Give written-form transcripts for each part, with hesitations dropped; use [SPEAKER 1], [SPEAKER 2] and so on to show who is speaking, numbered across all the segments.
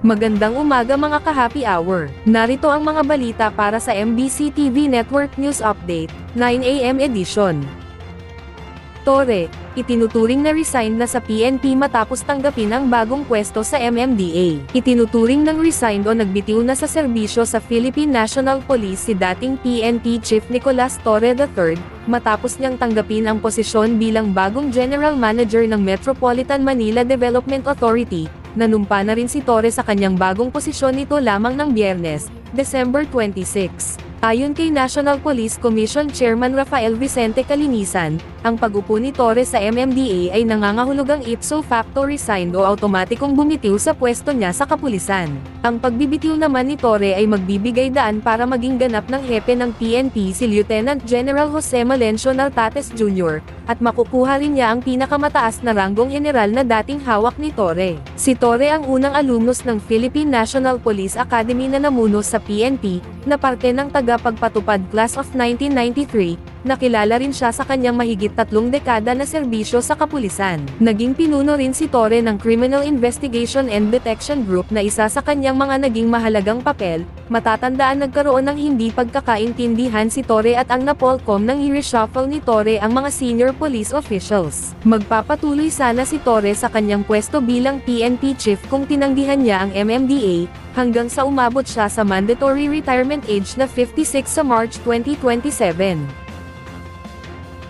[SPEAKER 1] Magandang umaga mga ka-happy hour. Narito ang mga balita para sa MBC TV Network News Update, 9 AM edition. Torre, itinuturing na resigned na sa PNP matapos tanggapin ang bagong pwesto sa MMDA. Itinuturing ng resigned o nagbitiw na sa serbisyo sa Philippine National Police si dating PNP Chief Nicolas Torre III, matapos niyang tanggapin ang posisyon bilang bagong General Manager ng Metropolitan Manila Development Authority. Nanumpa na rin si Torre sa kanyang bagong posisyon nito lamang ng Biyernes, December 26. Ayon kay National Police Commission Chairman Rafael Vicente Calinisan, ang pag-upo ni Torre sa MMDA ay nangangahulugang ipso facto resigned o automatikong bumitiw sa pwesto niya sa kapulisan. Ang pagbibitiw naman ni Torre ay magbibigay daan para maging ganap ng hepe ng PNP si Lieutenant General Jose Malencio Naltates Jr., at makukuha rin niya ang pinakamataas na ranggong general na dating hawak ni Torre. Si Torre ang unang alumnus ng Philippine National Police Academy na namuno sa PNP, na parte ng tagapagpatupad Class of 1993, nakilala rin siya sa kanyang mahigit 3 dekada na serbisyo sa kapulisan. Naging pinuno rin si Torre ng Criminal Investigation and Detection Group na isa sa kanyang mga naging mahalagang papel. Matatandaan nagkaroon ng hindi pagkakaintindihan si Torre at ang Napolcom nang i-reshuffle ni Torre ang mga senior police officials. Magpapatuloy sana si Torre sa kanyang pwesto bilang PNP chief kung tinanggihan niya ang MMDA, hanggang sa umabot siya sa mandatory retirement age na 56 sa March 2027.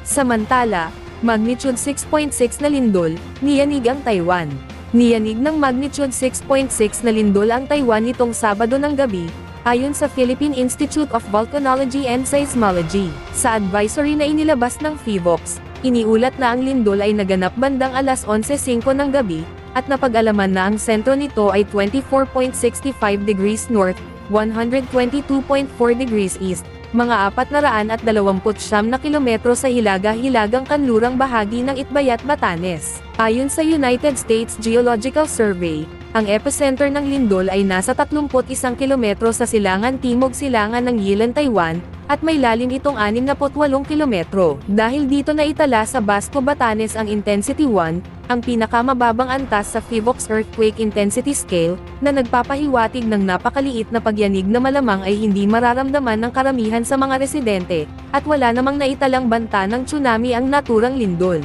[SPEAKER 1] Samantala, magnitude 6.6 na lindol, niyanig ang Taiwan. Niyanig ng magnitude 6.6 na lindol ang Taiwan nitong Sabado ng gabi, ayon sa Philippine Institute of Volcanology and Seismology. Sa advisory na inilabas ng PHIVOLCS, iniulat na ang lindol ay naganap bandang alas 11:05 ng gabi, at napag-alaman na ang sentro nito ay 24.65 degrees north, 122.4 degrees east, mga 429 na kilometro sa hilaga-hilagang kanlurang bahagi ng Itbayat, Batanes. Ayon sa United States Geological Survey, ang epicenter ng lindol ay nasa 31 kilometro sa silangan-timog-silangan ng Yilan, Taiwan, at may lalim itong 68 kilometro. Dahil dito na itala sa Basco, Batanes ang Intensity 1, ang pinakamababang antas sa PHIVOLCS Earthquake Intensity Scale, na nagpapahiwatig ng napakaliit na pagyanig na malamang ay hindi mararamdaman ng karamihan sa mga residente, at wala namang naitalang banta ng tsunami ang naturang lindol.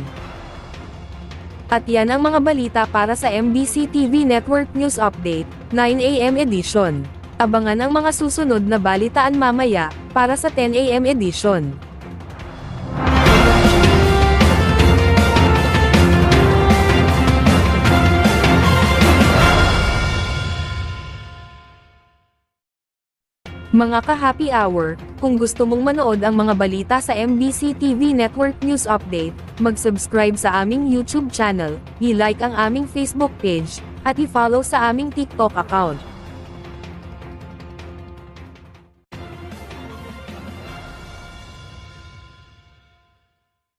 [SPEAKER 1] At yan ang mga balita para sa MBC TV Network News Update, 9 AM edition. Abangan ang mga susunod na balitaan mamaya, para sa 10 AM edition. Mga ka-happy hour, kung gusto mong manood ang mga balita sa MBC TV Network News Update, mag-subscribe sa aming YouTube channel, i-like ang aming Facebook page, at i-follow sa aming TikTok account.